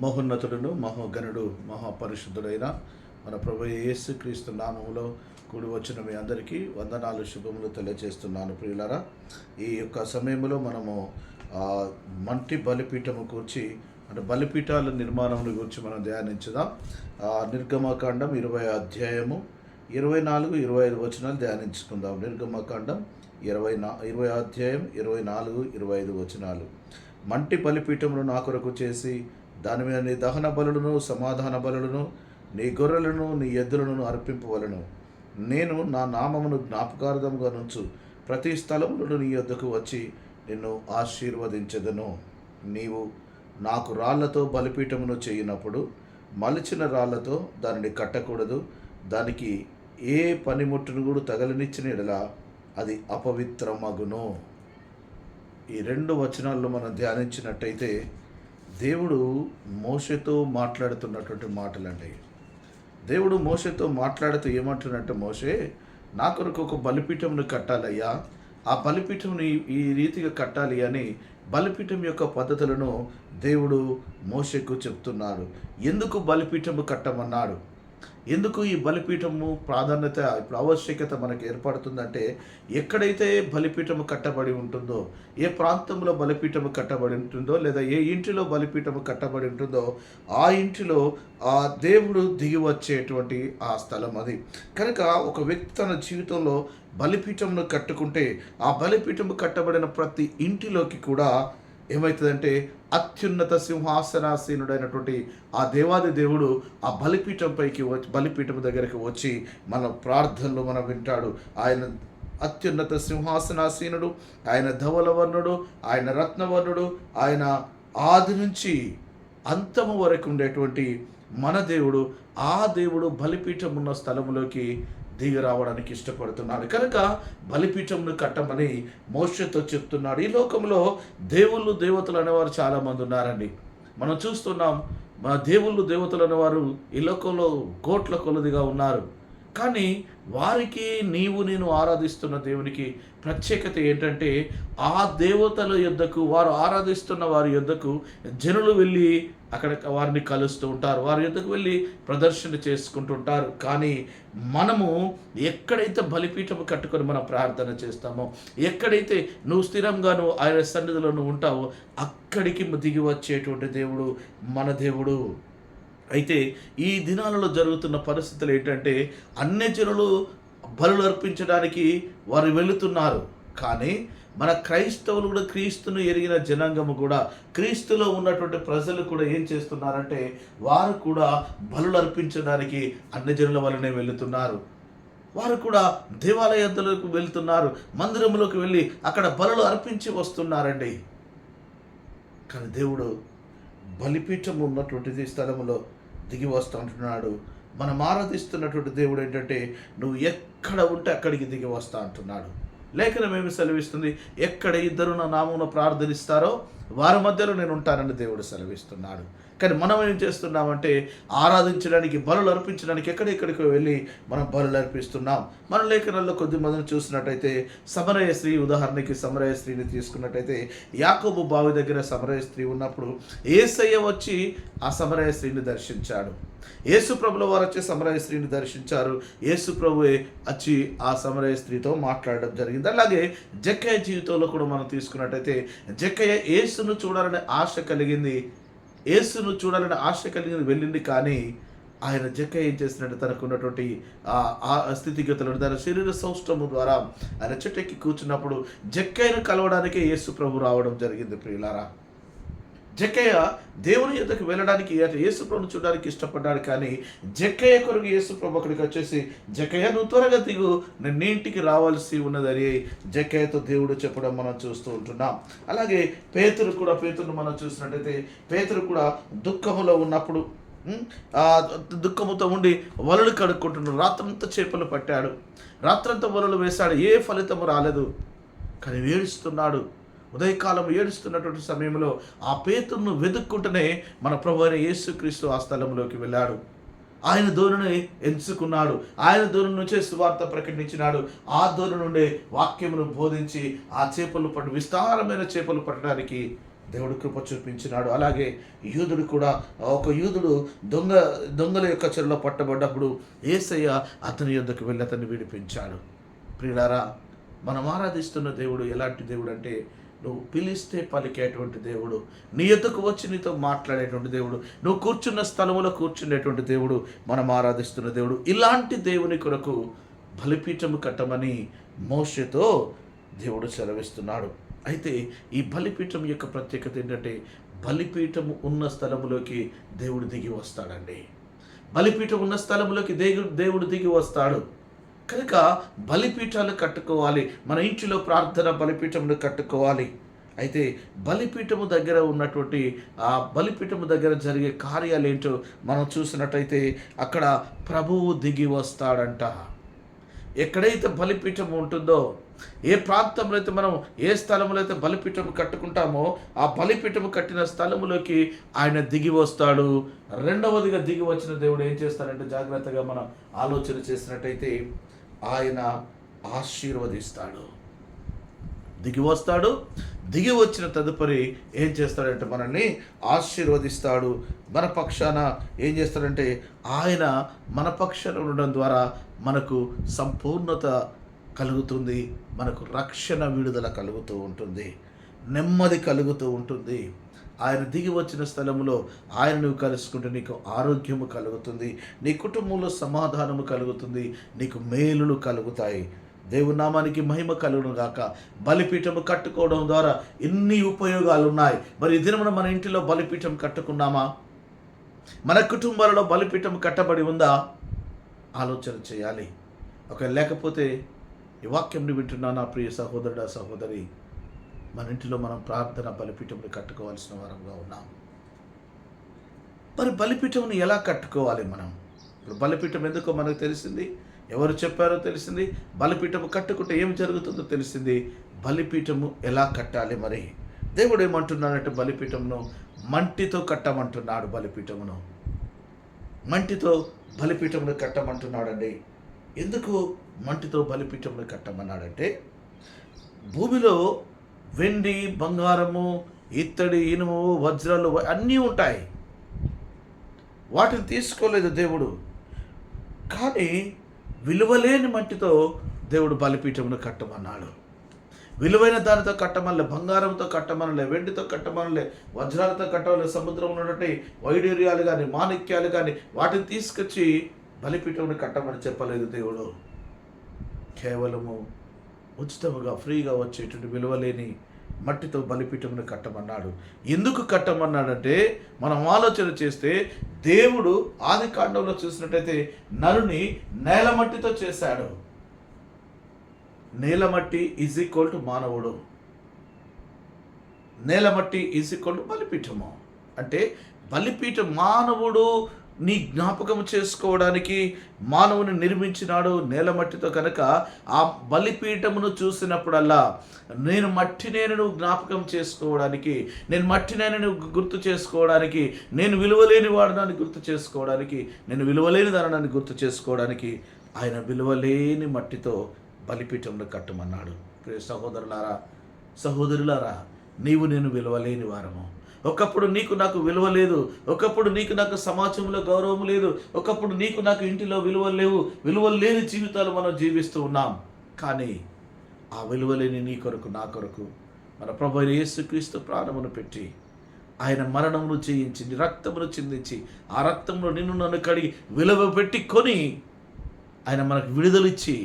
మహోన్నతుడును మహోగణుడు మహాపరిశుద్ధుడైన మన ప్రభు యేసుక్రీస్తు నామములో కూడి వచ్చిన మీ అందరికీ వందనాలు శుభములు తెలియజేస్తున్నాను. ప్రియులారా, ఈ యొక్క సమయంలో మనము మంటి బలిపీఠము కూర్చి అంటే బలిపీఠాల నిర్మాణం గురించి మనం ధ్యానించుదాం. నిర్గమకాండం 20 అధ్యాయము 24, 25 వచనాలు ధ్యానించుకుందాం. నిర్గమకాండం 20 అధ్యాయం 24, 25 వచనాలు. మంటి బలిపీఠమును నా కొరకు చేసి దాని మీద నీ దహన బలులను సమాధాన బలులను నీ గొర్రెలను నీ ఎద్దులను అర్పింపవలను. నేను నా నామమును జ్ఞాపకార్థముగా నుంచు ప్రతి స్థలములను నీ యొద్దకు వచ్చి నిన్ను ఆశీర్వదించెదను. నీవు నాకు రాళ్లతో బలిపీఠమును చేయనప్పుడు మలిచిన రాళ్లతో దానిని కట్టకూడదు. దానికి ఏ పనిముట్టును కూడా తగలనిచ్చిన ఎడల అది అపవిత్రమగును. ఈ 2 వచనాల్లో మనం ధ్యానించినట్టయితే దేవుడు మోషేతో మాట్లాడుతున్నటువంటి మాటలండి. దేవుడు మోషేతో మాట్లాడుతూ ఏమంటున్నట్టు, మోషే నా కొరకు ఒక బలిపీఠంను కట్టాలయ్యా, ఆ బలిపీఠంని ఈ రీతిగా కట్టాలి అని బలిపీఠం యొక్క పద్ధతులను దేవుడు మోషేకు చెప్తున్నాడు. ఎందుకు బలిపీఠము కట్టమన్నాడు, ఎందుకు ఈ బలిపీఠము ప్రాధాన్యత ఇప్పుడు ఆవశ్యకత మనకు ఏర్పడుతుందంటే, ఎక్కడైతే బలిపీఠము కట్టబడి ఉంటుందో, ఏ ప్రాంతంలో బలిపీఠము కట్టబడి ఉంటుందో, లేదా ఏ ఇంటిలో బలిపీఠము కట్టబడి ఉంటుందో ఆ ఇంటిలో ఆ దేవుడు దిగి వచ్చేటువంటి ఆ స్థలం అది. కనుక ఒక వ్యక్తి తన జీవితంలో బలిపీఠమును కట్టుకుంటే ఆ బలిపీఠము కట్టబడిన ప్రతి ఇంటిలోకి కూడా ఏమవుతుందంటే అత్యున్నత సింహాసనాసీనుడైనటువంటి ఆ దేవాది దేవుడు ఆ బలిపీఠంపైకి వచ్చి బలిపీఠం దగ్గరికి వచ్చి మన ప్రార్థనలు మనం వింటాడు. ఆయన అత్యున్నత సింహాసనాసీనుడు, ఆయన ధవలవర్ణుడు, ఆయన రత్నవర్ణుడు, ఆయన ఆది నుంచి అంతము వరకు ఉండేటువంటి మన దేవుడు. ఆ దేవుడు బలిపీఠం ఉన్న స్థలంలోకి దిగి రావడానికి ఇష్టపడుతున్నాడు. కనుక బలిపీఠంను కట్టమని మోషేతో చెప్తున్నాడు. ఈ లోకంలో దేవుళ్ళు దేవతలు అనేవారు చాలామంది ఉన్నారండి. మనం చూస్తున్నాం, మన దేవుళ్ళు దేవతలు అనేవారు ఈ లోకంలో కోట్ల కొలదిగా ఉన్నారు. కానీ వారికి నేను ఆరాధిస్తున్న దేవునికి ప్రత్యేకత ఏంటంటే, ఆ దేవతల యొద్దకు, వారు ఆరాధిస్తున్న వారి యొద్దకు జనులు వెళ్ళి అక్కడ వారిని కలుస్తూ ఉంటారు, వారి యొద్దకు వెళ్ళి ప్రదర్శన చేసుకుంటుంటారు. కానీ మనము ఎక్కడైతే బలిపీఠము కట్టుకొని మనం ప్రార్థన చేస్తామో, ఎక్కడైతే నువ్వు స్థిరంగా ఆయన సన్నిధిలో ఉంటావో అక్కడికి దిగి వచ్చేటువంటి దేవుడు మన దేవుడు. అయితే ఈ దినాలలో జరుగుతున్న పరిస్థితులు ఏంటంటే, అన్యజనులు బలులు అర్పించడానికి వారు వెళుతున్నారు. కానీ మన క్రైస్తవులు కూడా, క్రీస్తును ఎరిగిన జనాంగము కూడా, క్రీస్తులో ఉన్నటువంటి ప్రజలు కూడా ఏం చేస్తున్నారంటే, వారు కూడా బలులు అర్పించడానికి అన్యజనుల వలనే వెళుతున్నారు. వారు కూడా దేవాలయాలకు వెళ్తున్నారు, మందిరంలోకి వెళ్ళి అక్కడ బలులు అర్పించి వస్తున్నారండి. కానీ దేవుడు బలిపీఠం ఉన్నటువంటిది స్థలంలో దిగి వస్తూ అంటున్నాడు. మనం ఆరాధిస్తున్నటువంటి దేవుడు ఏంటంటే, నువ్వు ఎక్కడ ఉంటే అక్కడికి దిగి వస్తా అంటున్నాడు. లేఖనం ఏమి సెలవిస్తుంది, ఎక్కడ ఇద్దరు నా నామమున ప్రార్థనిస్తారో వారి మధ్యలో నేను ఉంటానని దేవుడు సెలవిస్తున్నాడు. కానీ మనం ఏం చేస్తున్నామంటే, ఆరాధించడానికి, బలులు అర్పించడానికి ఎక్కడెక్కడికి వెళ్ళి మనం బలులు అర్పిస్తున్నాం. మన లేఖనాల్లో కొద్ది మందిని చూసినట్టయితే, సమరయ స్త్రీ, ఉదాహరణకి సమరయ స్త్రీని తీసుకున్నట్టయితే, యాకోబు బావి దగ్గర సమరయ స్త్రీ ఉన్నప్పుడు యేసయ్య వచ్చి ఆ సమరయ స్త్రీని దర్శించాడు. యేసు ప్రభుల వారు వచ్చి సమరయ స్త్రీని దర్శించారు. యేసు ప్రభువే వచ్చి ఆ సమరయ స్త్రీతో మాట్లాడడం జరిగింది. అలాగే జక్కయ్య జీవితంలో కూడా మనం తీసుకున్నట్టయితే, జక్కయ్య యేసును చూడాలనే ఆశ కలిగింది, వెళ్ళింది. కానీ ఆయన జక్కయ్య ఏం చేసినట్టు, తనకున్నటువంటి ఆ స్థితిగతులను తన శరీర సౌష్ఠము ద్వారా ఆయన చెట్టెక్కి కూర్చున్నప్పుడు జక్కయ్యను కలవడానికే యేసు ప్రభు రావడం జరిగింది. ప్రియులారా, జక్కయ్య దేవుని యొద్దకు వెళ్ళడానికి, యేసు ప్రభుని చూడడానికి ఇష్టపడ్డాడు. కానీ జక్కయ్య కొరకు యేసు ప్రభు అక్కడికి వచ్చేసి, జక్కయ్య నువ్వు త్వరగా దిగు, నేను నీ ఇంటికి రావాల్సి ఉన్నదని జక్కయ్యతో దేవుడు చెప్పడం మనం చూస్తూ ఉంటున్నాం. అలాగే పేతురును మనం చూసినట్టయితే, పేతురు కూడా దుఃఖములో ఉన్నప్పుడు, దుఃఖముతో ఉండి వలలు కడుక్కుంటున్నాడు. రాత్రంతా చేపలు పట్టాడు, రాత్రంతా వలలు వేశాడు, ఏ ఫలితము రాలేదు. కానీ ఏడుస్తున్నాడు. ఉదయకాలం ఏడుస్తున్నటువంటి సమయంలో ఆ పేతురును వెతుక్కుంటూనే మన ప్రభువైన యేసుక్రీస్తు ఆ స్థలంలోకి వెళ్ళాడు. ఆయన ధోరణిని ఎంచుకున్నాడు, ఆయన ధోరణి నుంచే సువార్త ప్రకటించినాడు. ఆ ధోరణి నుండే వాక్యమును బోధించి ఆ చేపలు విస్తారమైన చేపలు పట్టడానికి దేవుడు కృప చూపించినాడు. అలాగే యూదుడు కూడా, ఒక యూదుడు దొంగల యొక్క చెరలో పట్టబడ్డప్పుడు యేసయ్య అతని యొద్దకు వెళ్ళి అతన్ని విడిపించాడు. ప్రియులారా, మనం ఆరాధిస్తున్న దేవుడు ఎలాంటి దేవుడు అంటే, నువ్వు పిలిస్తే పలికేటువంటి దేవుడు, నీ యొద్దకు వచ్చి నీతో మాట్లాడేటువంటి దేవుడు, నువ్వు కూర్చున్న స్థలములో కూర్చునేటువంటి దేవుడు మనం ఆరాధిస్తున్న దేవుడు. ఇలాంటి దేవుని కొరకు బలిపీఠము కట్టమని మోషేతో దేవుడు సెలవిస్తున్నాడు. అయితే ఈ బలిపీఠం యొక్క ప్రత్యేకత ఏంటంటే, బలిపీఠము ఉన్న స్థలములోకి దేవుడు దిగి వస్తాడండి. బలిపీఠం ఉన్న స్థలంలోకి దేవుడు దిగి వస్తాడు. కనుక బలిపీఠాలు కట్టుకోవాలి. మన ఇంటిలో ప్రార్థన బలిపీఠమును కట్టుకోవాలి. అయితే బలిపీఠము దగ్గర ఉన్నటువంటి ఆ బలిపీఠము దగ్గర జరిగే కార్యాలు ఏంటో మనం చూసినట్టయితే, అక్కడ ప్రభువు దిగి వస్తాడంట. ఎక్కడైతే బలిపీఠం ఉంటుందో, ఏ ప్రాంతంలో అయితే మనం ఏ స్థలంలో అయితే బలిపీఠం కట్టుకుంటామో, ఆ బలిపీఠం కట్టిన స్థలములోకి ఆయన దిగి వస్తాడు. రెండవదిగా దిగి వచ్చిన దేవుడు ఏం చేస్తాడంటే, జాగ్రత్తగా మనం ఆలోచన చేసినట్టయితే, ఆయన ఆశీర్వదిస్తాడు. దిగి వస్తాడు. దిగి వచ్చిన తదుపరి ఏం చేస్తాడంటే, మనల్ని ఆశీర్వదిస్తాడు. మన పక్షాన ఏం చేస్తాడంటే, ఆయన మన పక్షాన ఉండడం ద్వారా మనకు సంపూర్ణత కలుగుతుంది, మనకు రక్షణ విడుదల కలుగుతూ ఉంటుంది, నెమ్మది కలుగుతూ ఉంటుంది. ఆయన దిగి వచ్చిన స్థలంలో ఆయన నువ్వు కలుసుకుంటే నీకు ఆరోగ్యము కలుగుతుంది, నీ కుటుంబంలో సమాధానము కలుగుతుంది, నీకు మేలులు కలుగుతాయి. దేవుని నామానికి మహిమ కలుగును గాక. బలిపీఠము కట్టుకోవడం ద్వారా ఎన్ని ఉపయోగాలు ఉన్నాయి. మరి ఈ దినమున మన ఇంటిలో బలిపీఠం కట్టుకున్నామా? మన కుటుంబాలలో బలిపీఠం కట్టబడి ఉందా? ఆలోచన చేయాలి. ఒకవేళ లేకపోతే ఈ వాక్యంని వింటున్నా నా ప్రియ సహోదరుడా, సహోదరి, మన ఇంటిలో మనం ప్రార్థన బలిపీఠంని కట్టుకోవాల్సిన వారంగా ఉన్నాం. మరి బలిపీఠంని ఎలా కట్టుకోవాలి మనం? ఇప్పుడు బలిపీఠం ఎందుకో మనకు తెలిసింది, ఎవరు చెప్పారో తెలిసింది, బలిపీఠము కట్టుకుంటే ఏం జరుగుతుందో తెలిసింది. బలిపీఠము ఎలా కట్టాలి? మరి దేవుడు ఏమంటున్నాడంటే, బలిపీఠమును మంటితో కట్టమంటున్నాడు. బలిపీఠమును మంటితో బలిపీఠమును కట్టమంటున్నాడండి. ఎందుకు మంటితో బలిపీఠమును కట్టమన్నాడంటే, భూమిలో వెండి, బంగారము, ఇత్తడి, ఇనుము, వజ్రాలు అన్నీ ఉంటాయి. వాటిని తీసుకోలేదు దేవుడు. కానీ విలువలేని మట్టితో దేవుడు బలిపీఠమును కట్టమన్నాడు. విలువైన దానితో కట్టమనలే, బంగారంతో కట్టమనలే, వెండితో కట్టమనలే, వజ్రాలతో కట్టమలే, సముద్రంలో ఉన్నటువంటి వైడూర్యాలు కానీ, మాణిక్యాలు కానీ వాటిని తీసుకొచ్చి బలిపీఠమును కట్టమని చెప్పలేదు దేవుడు. కేవలము ఉచితముగా ఫ్రీగా వచ్చేటువంటి విలువలేని మట్టితో బలిపీఠమును కట్టమన్నాడు. ఎందుకు కట్టమన్నాడంటే, మనం ఆలోచన చేస్తే దేవుడు ఆది కాండంలో చూసినట్టయితే నరుని నేల మట్టితో చేశాడు. నేలమట్టి ఈజ్ ఈక్వల్ టు మానవుడు. నేలమట్టి ఈజ్ ఈక్వల్ టు బలిపీఠము. అంటే బలిపీఠం మానవుడు నీ జ్ఞాపకం చేసుకోవడానికి మానవుని నిర్మించినాడు నేలమట్టితో. కనుక ఆ బలిపీఠమును చూసినప్పుడల్లా నేను మట్టినేను జ్ఞాపకం చేసుకోవడానికి, నేను మట్టినేను గుర్తు చేసుకోవడానికి, నేను విలువలేని వాడనాన్ని గుర్తు చేసుకోవడానికి, నేను విలువలేని దానాన్ని గుర్తు చేసుకోవడానికి ఆయన విలువలేని మట్టితో బలిపీఠంలో కట్టమన్నాడు. ప్రియ సహోదరులారా, సహోదరులారా, నీవు నేను విలువలేని వారము. ఒకప్పుడు నీకు నాకు విలువ లేదు, ఒకప్పుడు నీకు నాకు సమాజంలో గౌరవం లేదు, ఒకప్పుడు నీకు నాకు ఇంటిలో విలువలు లేవు, విలువలు లేని జీవితాలు మనం జీవిస్తూ ఉన్నాం. కానీ ఆ విలువలేని నీ కొరకు, నా కొరకు మన ప్రభువైన యేసుక్రీస్తు ప్రాణమును పెట్టి ఆయన మరణమును చేయించి రక్తమును చిందించి ఆ రక్తంలో నిన్ను నన్ను కడిగి విలువ పెట్టి కొని ఆయన మనకు విడుదలిచ్చి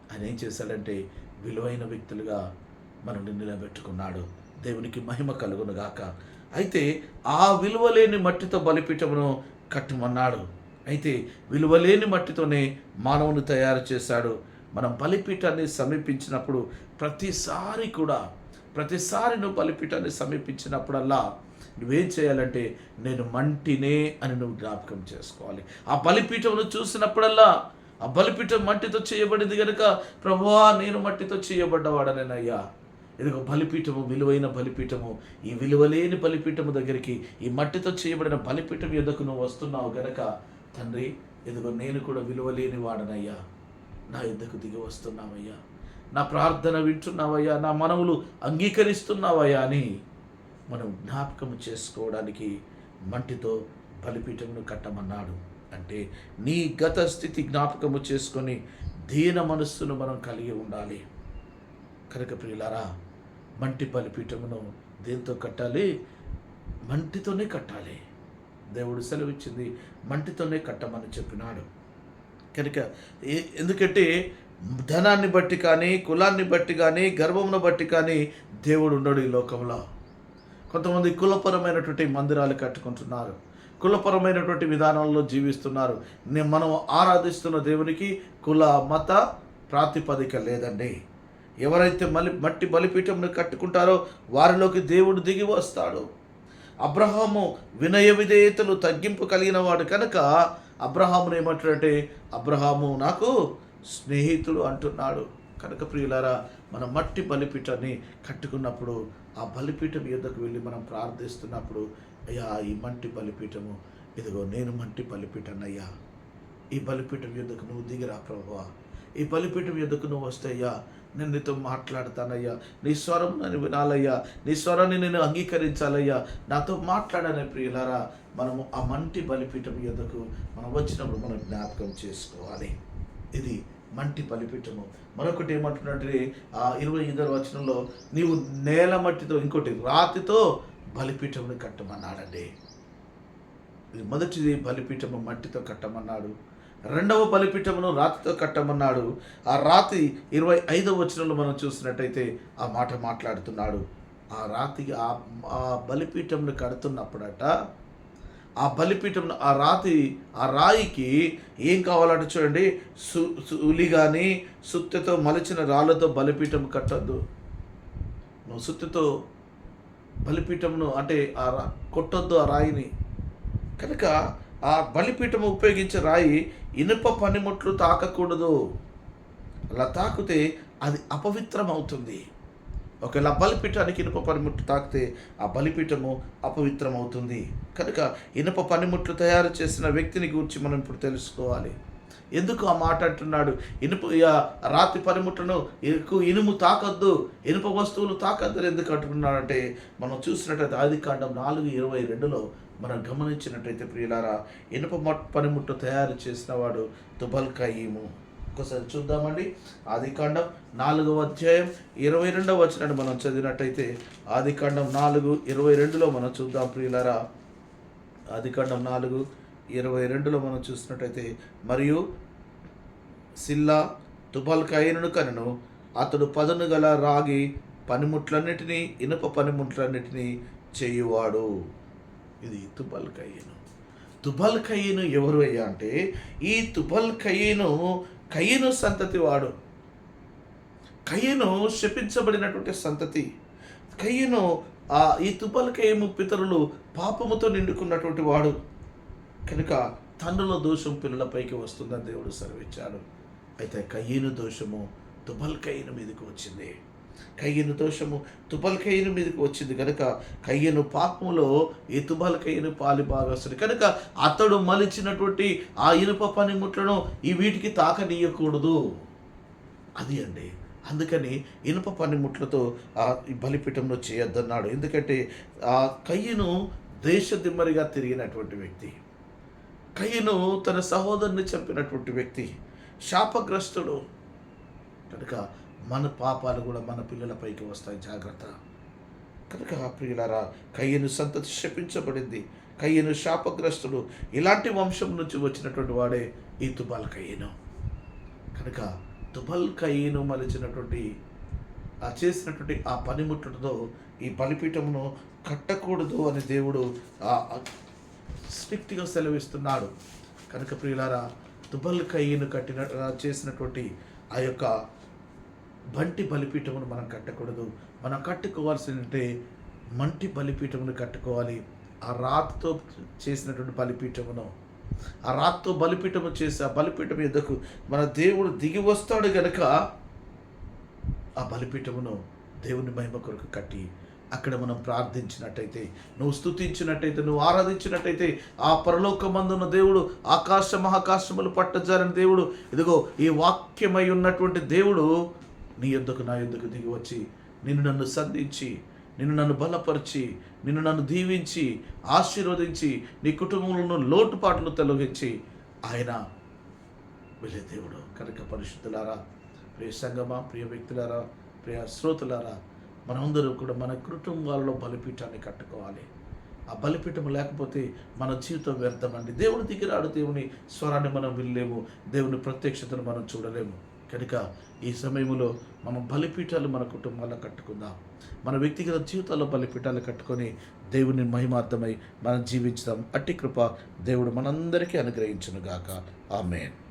ఆయన ఏం చేశాడంటే విలువైన వ్యక్తులుగా మనల్ని నిలబెట్టుకున్నాడు. దేవునికి మహిమ కలుగును గాక. అయితే ఆ విలువలేని మట్టితో బలిపీఠమును కట్టమన్నాడు. అయితే విలువలేని మట్టితోనే మానవుని తయారు చేశాడు. మనం బలిపీఠాన్ని సమీపించినప్పుడు ప్రతిసారి నువ్వు బలిపీఠాన్ని సమీపించినప్పుడల్లా నువ్వేం చేయాలంటే, నేను మంటినే అని నువ్వు జ్ఞాపకం చేసుకోవాలి. ఆ బలిపీఠమును చూసినప్పుడల్లా, ఆ బలిపీఠం మట్టితో చేయబడింది కనుక, ప్రభువా నేను మట్టితో చేయబడ్డవాడనేనయ్యా, ఇదిగో బలిపీఠము, విలువైన బలిపీఠము, ఈ విలువలేని బలిపీఠము దగ్గరికి, ఈ మట్టితో చేయబడిన బలిపీఠం ఎదుకు నువ్వు వస్తున్నావు గనక తండ్రి, ఇదిగో నేను కూడా విలువలేని వాడనయ్యా, నా ఎద్దకు దిగి వస్తున్నావయ్యా, నా ప్రార్థన వింటున్నావయ్యా, నా మనవులు అంగీకరిస్తున్నావయ్యా అని మనం జ్ఞాపకం చేసుకోవడానికి మట్టితో బలిపీఠమును కట్టమన్నాడు. అంటే నీ గత స్థితి జ్ఞాపకము చేసుకొని దీన మనస్సును మనం కలిగి ఉండాలి. కనుక ప్రియులారా, మంటి బలిపీఠమును దేంతో కట్టాలి? మంటితోనే కట్టాలి. దేవుడు సెలవిచ్చింది మంటితోనే కట్టమని చెప్పినాడు. కనుక ఎందుకంటే ధనాన్ని బట్టి కానీ, కులాన్ని బట్టి కానీ, గర్వమును బట్టి కానీ దేవుడు ఉండడు ఈ లోకంలో. కొంతమంది కులపరమైనటువంటి మందిరాలు కట్టుకుంటున్నారు, కులపరమైనటువంటి విధానాల్లో జీవిస్తున్నారు. మనం ఆరాధిస్తున్న దేవునికి కుల మత ప్రాతిపదిక లేదండి. ఎవరైతే మట్టి బలిపీఠంను కట్టుకుంటారో వారిలోకి దేవుడు దిగి వస్తాడు. అబ్రహాము వినయ విధేయతలు తగ్గింపు కలిగిన వాడు కనుక అబ్రహామును ఏమంటాడంటే, అబ్రహాము నాకు స్నేహితుడు అంటున్నాడు. కనుక ప్రియులారా, మన మట్టి బలిపీఠాన్ని కట్టుకున్నప్పుడు ఆ బలిపీఠం యొద్దకు వెళ్ళి మనం ప్రార్థిస్తున్నప్పుడు, అయ్యా ఈ మట్టి బలిపీఠము ఇదిగో నేను మట్టి బలిపీఠాన్నయ్యా, ఈ బలిపీఠం యొద్దకు నువ్వు దిగిరా ప్రభువా, ఈ బలిపీఠం యొద్దకు నువ్వు వస్తే అయ్యా నేను నీతో మాట్లాడతానయ్యా, నీ స్వరం నన్ను వినాలయ్యా, నీ స్వరాన్ని నేను అంగీకరించాలయ్యా, నాతో మాట్లాడనే ప్రియులారా, మనము ఆ మంటి బలిపీఠం యొద్దకు మనం వచ్చినప్పుడు మనం జ్ఞాపకం చేసుకోవాలి. ఇది మంటి బలిపీఠము. మరొకటి ఏమంటున్నట్టే 25వ వచనంలో నీవు నేల మట్టితో, ఇంకోటి రాతితో బలిపీఠముని కట్టమన్నాడండి. ఇది మొదటిది బలిపీఠము మట్టితో కట్టమన్నాడు. రెండవ బలిపీఠమును రాతితో కట్టమన్నాడు. ఆ రాతి 25వ వచనంలో మనం చూసినట్టయితే ఆ మాట మాట్లాడుతున్నాడు. ఆ రాతికి ఆ బలిపీఠమును కడుతున్నప్పుడట, ఆ బలిపీఠం ఆ రాయికి ఏం కావాలంటే చూడండి, ఉలి కానీ సుత్తెతో మలిచిన రాళ్ళతో బలిపీఠం కట్టద్దు. నువ్వు సుత్తెతో బలిపీఠమును అంటే కొట్టొద్దు ఆ రాయిని. కనుక ఆ బలిపీఠము ఉపయోగించే రాయి ఇనుప పనిముట్లు తాకకూడదు. అలా తాకితే అది అపవిత్రం అవుతుంది. ఒకవేళ బలిపీఠానికి ఇనుప పనిముట్లు తాకితే ఆ బలిపీఠము అపవిత్రం అవుతుంది. కనుక ఇనుప పనిముట్లు తయారు చేసిన వ్యక్తిని గురించి మనం ఇప్పుడు తెలుసుకోవాలి. ఎందుకు ఆ మాట అంటున్నాడు? రాతి పనిముట్లను ఇనుము తాకద్దు, ఇనుప వస్తువులు తాకద్దు ఎందుకు అంటున్నాడంటే, మనం చూసినట్టయితే ఆదికాండం 4:22లో మనం గమనించినట్టయితే ప్రియులారా, ఇనుప పనిముట్టు తయారు చేసిన వాడు తుబల్ కయీము. ఒకసారి చూద్దామండి. ఆదికాండం 4వ అధ్యాయం 22వ వచనాన్ని మనం చదివినట్టయితే, ఆదికాండం 4:22లో మనం చూద్దాం ప్రియులారా. ఆదికాండం 4:22లో మనం చూసినట్టయితే, మరియు సిల్లా తుబల్ కయీనును కనెను, అతడు పదును గల రాగి పనిముట్లన్నిటినీ ఇనుప పనిముట్లన్నిటినీ చేయువాడు. ఇది తుబల్ కయీను. తుబల్ కయీను ఎవరు అయ్యా అంటే, ఈ తుబల్ కయీను కయీను సంతతి వాడు. కయీను శపించబడినటువంటి సంతతి. కయీను ఈ తుబల్ కయీను పితరులు పాపముతో నిండుకున్నటువంటి వాడు కనుక తండ్రుల దోషం పిల్లలపైకి వస్తుందని దేవుడు సెలవిచ్చాడు. అయితే కయీను దోషము తుబల్ కయీను మీదకి వచ్చింది. కయీను దోషము తుబల్ కయీను మీదకి వచ్చింది కనుక కయీను పాపములో ఈ తుబల్ కయీను పాలి భాగస్తుడు కనుక అతడు మలిచినటువంటి ఆ ఇనుప పనిముట్లను వీటికి తాకనీయకూడదు. అది అండి. అందుకని ఇనుప పనిముట్లతో ఈ బలిపీఠంలో చేయొద్దన్నాడు. ఎందుకంటే ఆ కయీను దేశదిమ్మరిగా తిరిగినటువంటి వ్యక్తి. కయీను తన సహోదరుని చంపినటువంటి వ్యక్తి, శాపగ్రస్తుడు. కనుక మన పాపాలు కూడా మన పిల్లలపైకి వస్తాయి, జాగ్రత్త. కనుక ప్రియులారా, కయీను సంతతి శపించబడింది, కయీను శాపగ్రస్తుడు. ఇలాంటి వంశం నుంచి వచ్చినటువంటి వాడే ఈ తుబల్ కయీను. కనుక తుబల్ కయీను మలిచినటువంటి చేసినటువంటి ఆ పనిముట్లతో ఈ బలిపీఠమును కట్టకూడదు అని దేవుడు స్ట్రిక్ట్గా సెలవిస్తున్నాడు. కనుక ప్రియులారా, తుబల్ కయీను చేసినటువంటి ఆ యొక్క బంటి బలిపీఠమును మనం కట్టకూడదు. మనం కట్టుకోవాల్సిందంటే మంటి బలిపీఠమును కట్టుకోవాలి. ఆ రాతితో చేసినటువంటి బలిపీఠమును, ఆ రాతితో బలిపీఠము చేసి ఆ బలిపీఠం ఎద్దకు మన దేవుడు దిగి వస్తాడు కనుక ఆ బలిపీఠమును దేవుని మహిమ కొరకు కట్టి అక్కడ మనం ప్రార్థించినట్టయితే, నువ్వు స్తుతించినట్టయితే, నువ్వు ఆరాధించినట్టయితే ఆ పరలోకమందున్న దేవుడు, ఆకాశ మహాకాశములు పట్టజారిన దేవుడు, ఇదిగో ఈ వాక్యమై ఉన్నటువంటి దేవుడు నీ యొద్దకు నా యొద్దకు దిగి వచ్చి నన్ను సంధించి నిన్ను నన్ను బలపరిచి, నిన్ను నన్ను దీవించి, ఆశీర్వదించి, నీ కుటుంబంలో లోటుపాట్లు తొలగించి ఆయన వెళ్ళే దేవుడు కనుక పరిశుద్ధులారా, ప్రియ సంగమా, ప్రియ వ్యక్తులారా, ప్రియ శ్రోతులారా, మనమందరూ కూడా మన కుటుంబాలలో బలిపీఠాన్ని కట్టుకోవాలి. ఆ బలిపీఠం లేకపోతే మన జీవితం వ్యర్థమండి. దేవుని దిగిరాడు, దేవుని స్వరాన్ని మనం వినలేము, దేవుని ప్రత్యక్షతను మనం చూడలేము. కనుక ఈ సమయంలో మనం బలిపీఠాలు మన కుటుంబాల్లో కట్టుకుందాం. మన వ్యక్తిగత జీవితాల్లో బలిపీఠాలు కట్టుకొని దేవుని మహిమార్థమై మనం జీవించుదాం. అట్టి కృప దేవుడు మనందరికీ అనుగ్రహించునుగాక. ఆమేన్.